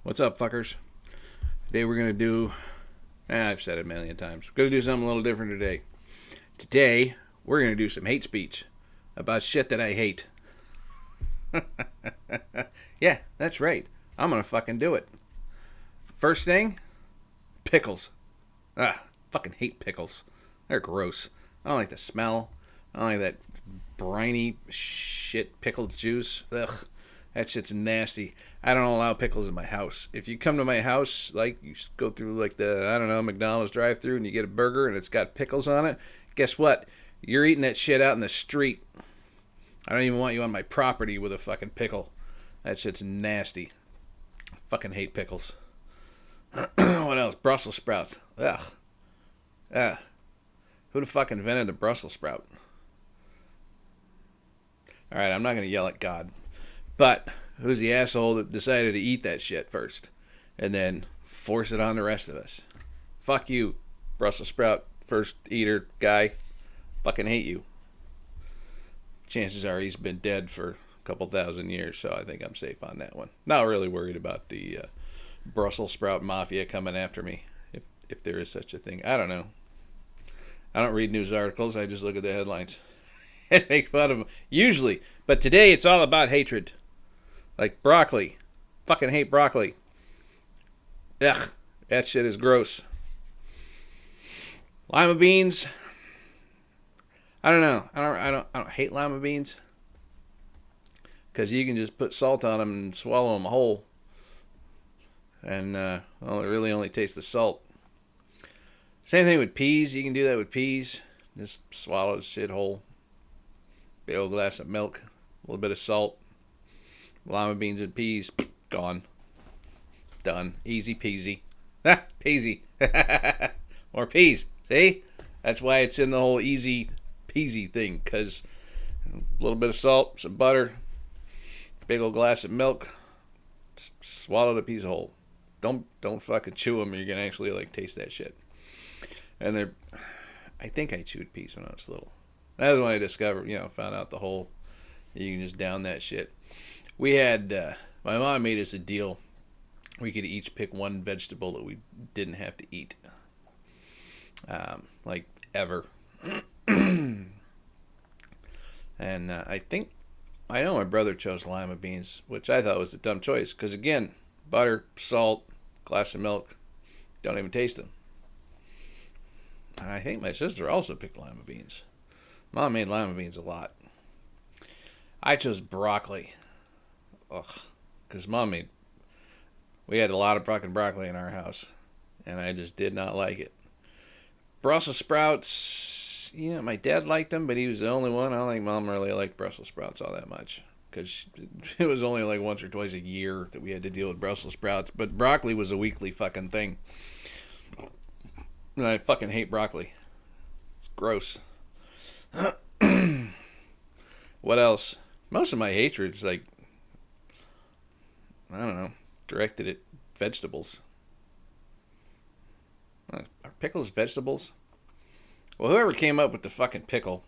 What's up, fuckers? Today we're going to do... I've said it a million times. We're going to do something a little different today. Today, we're going to do some hate speech about shit that I hate. Yeah, that's right. I'm going to fucking do it. First thing, pickles. Fucking hate pickles. They're gross. I don't like the smell. I don't like that briny shit pickled juice. Ugh. That shit's nasty. I don't allow pickles in my house. If you come to my house, like, you go through, like, the, I don't know, McDonald's drive-thru and you get a burger and it's got pickles on it, guess what? You're eating that shit out in the street. I don't even want you on my property with a fucking pickle. That shit's nasty. Fucking hate pickles. What else? Brussels sprouts. Ugh. Who the fuck invented the Brussels sprout? Alright, I'm not going to yell at God. But who's the asshole that decided to eat that shit first and then force it on the rest of us? Fuck you, Brussels sprout first eater guy. Fucking hate you. Chances are he's been dead for a couple thousand years, so I think I'm safe on that one. Not really worried about the Brussels sprout mafia coming after me, if there is such a thing. I don't know. I don't read news articles. I just look at the headlines and make fun of them. Usually. But today it's all about hatred. Like broccoli. Fucking hate broccoli. Ugh. That shit is gross. Lima beans. I don't know. I don't hate lima beans. Because you can just put salt on them and swallow them whole. And well, it really only tastes the salt. Same thing with peas. You can do that with peas. Just swallow the shit whole. Big old glass of milk. A little bit of salt. Lima beans and peas. Gone. Done. Easy peasy. Peasy. More peas. See? That's why it's in the whole easy peasy thing. Because a little bit of salt, some butter, big old glass of milk. Swallow the peas whole. Don't fucking chew them. You're going to actually like taste that shit. And I think I chewed peas when I was little. That's when I discovered, found out the whole, you can just down that shit. We had, my mom made us a deal. We could each pick one vegetable that we didn't have to eat. Like, ever. And I know my brother chose lima beans, which I thought was a dumb choice. Because, again, butter, salt, glass of milk, don't even taste them. And I think my sister also picked lima beans. Mom made lima beans a lot. I chose broccoli. Ugh. Because we had a lot of broccoli in our house. And I just did not like it. Brussels sprouts, my dad liked them, but he was the only one. I don't think Mom really liked Brussels sprouts all that much. Because it was only like once or twice a year that we had to deal with Brussels sprouts. But broccoli was a weekly fucking thing. And I fucking hate broccoli. It's gross. What else? Most of my hatred's like, I don't know, directed at vegetables. Are pickles vegetables? Well, whoever came up with the fucking pickle,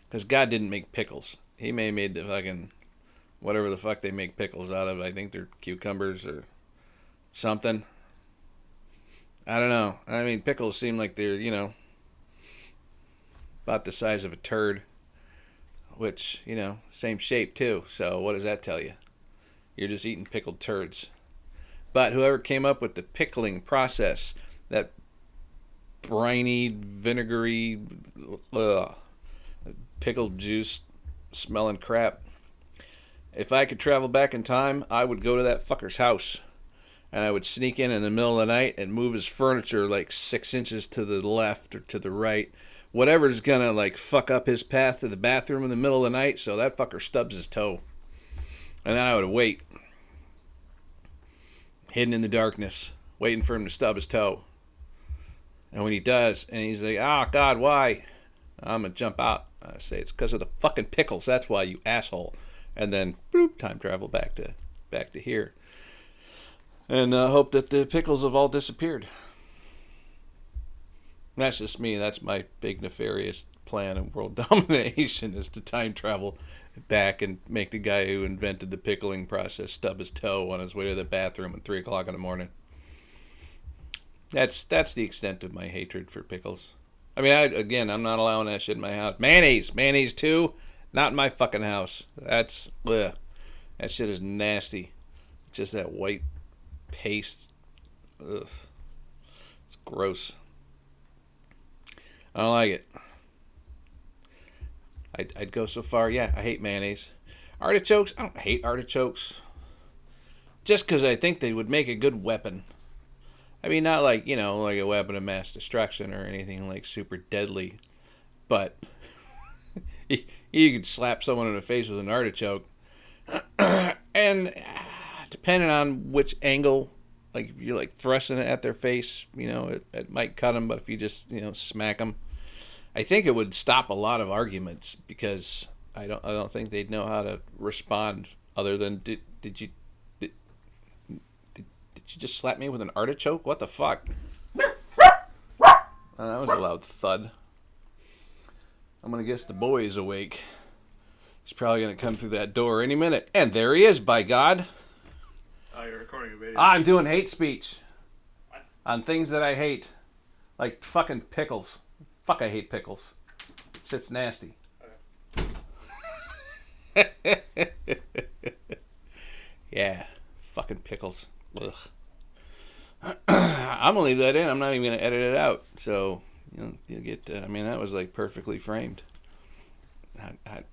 because God didn't make pickles. He may have made the fucking, whatever the fuck they make pickles out of. I think they're cucumbers or something. I don't know. I mean, pickles seem like they're, about the size of a turd. Which, same shape too. So what does that tell you? You're just eating pickled turds. But whoever came up with the pickling process, that briny, vinegary, pickled juice smelling crap. If I could travel back in time, I would go to that fucker's house. And I would sneak in the middle of the night and move his furniture like 6 inches to the left or to the right. Whatever's gonna like fuck up his path to the bathroom in the middle of the night so that fucker stubs his toe. And then I would wait. Hidden in the darkness. Waiting for him to stub his toe. And when he does, and he's like, oh God, why? I'm gonna jump out. I say, it's because of the fucking pickles. That's why, you asshole. And then, boop, time travel back to here. And hope that the pickles have all disappeared. That's just me. That's my big nefarious plan of world domination is to time travel back and make the guy who invented the pickling process stub his toe on his way to the bathroom at 3 o'clock in the morning. That's the extent of my hatred for pickles. I mean, I'm not allowing that shit in my house. Mayonnaise too, not in my fucking house. That's ugh. That shit is nasty. It's just that white paste. Ugh. It's gross. I don't like it. I'd go so far. Yeah, I hate mayonnaise. Artichokes. I don't hate artichokes. Just because I think they would make a good weapon. I mean, not like, like a weapon of mass destruction or anything like super deadly. But you could slap someone in the face with an artichoke. And depending on which angle, like if you're like thrusting it at their face, it might cut them. But if you just, smack them, I think it would stop a lot of arguments because I don't think they'd know how to respond other than did you just slap me with an artichoke? What the fuck? That was a loud thud. I'm gonna guess the boy is awake. He's probably gonna come through that door any minute. And there he is, by God. Oh, you're recording a video. I'm doing hate speech. What? On things that I hate. Like fucking pickles. Fuck, I hate pickles. Shit's nasty. Okay. Yeah. Fucking pickles. Ugh. I'm gonna leave that in. I'm not even gonna edit it out. So you'll get. That was like perfectly framed.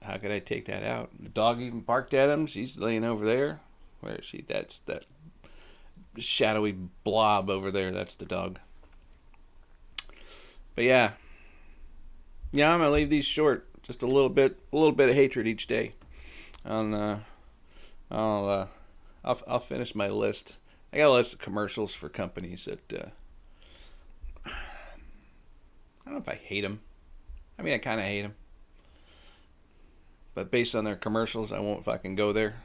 How could I take that out? The dog even barked at him. She's laying over there. Where is she? That's that shadowy blob over there. That's the dog. But yeah, I'm gonna leave these short. Just a little bit of hatred each day. I'll finish my list. I got a list of commercials for companies that I don't know if I hate them. I mean, I kind of hate them. But based on their commercials, I won't fucking go there.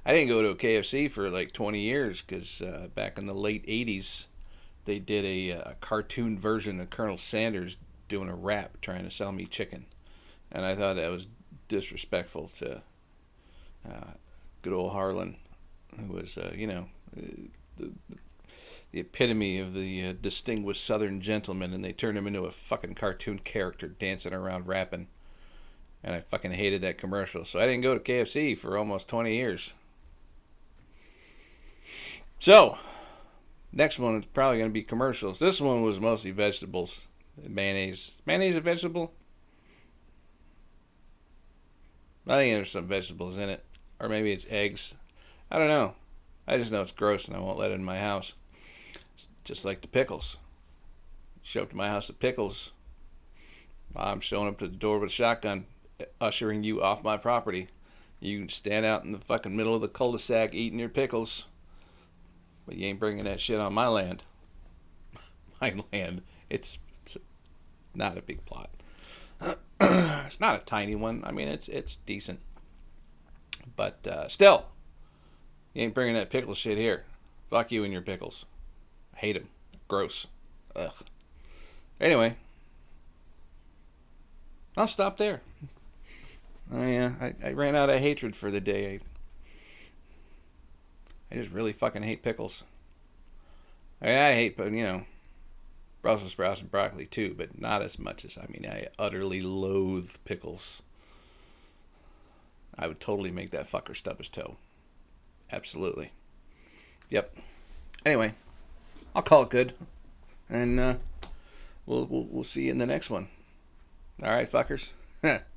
I didn't go to a KFC for like 20 years because back in the late 80s, they did a cartoon version of Colonel Sanders doing a rap trying to sell me chicken. And I thought that was disrespectful to good old Harlan, who was, the epitome of the distinguished Southern gentleman, and they turned him into a fucking cartoon character dancing around rapping. And I fucking hated that commercial. So I didn't go to KFC for almost 20 years. So, next one is probably going to be commercials. This one was mostly vegetables. Mayonnaise. Mayonnaise a vegetable? I think there's some vegetables in it. Or maybe it's eggs. I don't know. I just know it's gross and I won't let it in my house. It's just like the pickles. Show up to my house with pickles. I'm showing up to the door with a shotgun, ushering you off my property. You can stand out in the fucking middle of the cul-de-sac eating your pickles. But you ain't bringing that shit on my land. My land. It's not a big plot. It's not a tiny one. I mean, it's decent. But still, you ain't bringing that pickle shit here. Fuck you and your pickles. I hate them. Gross. Ugh. Anyway, I'll stop there. I ran out of hatred for the day. I just really fucking hate pickles. I hate, Brussels sprouts and broccoli too, but not as much as, I utterly loathe pickles. I would totally make that fucker stub his toe. Absolutely. Yep. Anyway, I'll call it good. And we'll see you in the next one. All right, fuckers.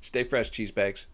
Stay fresh, cheese bags.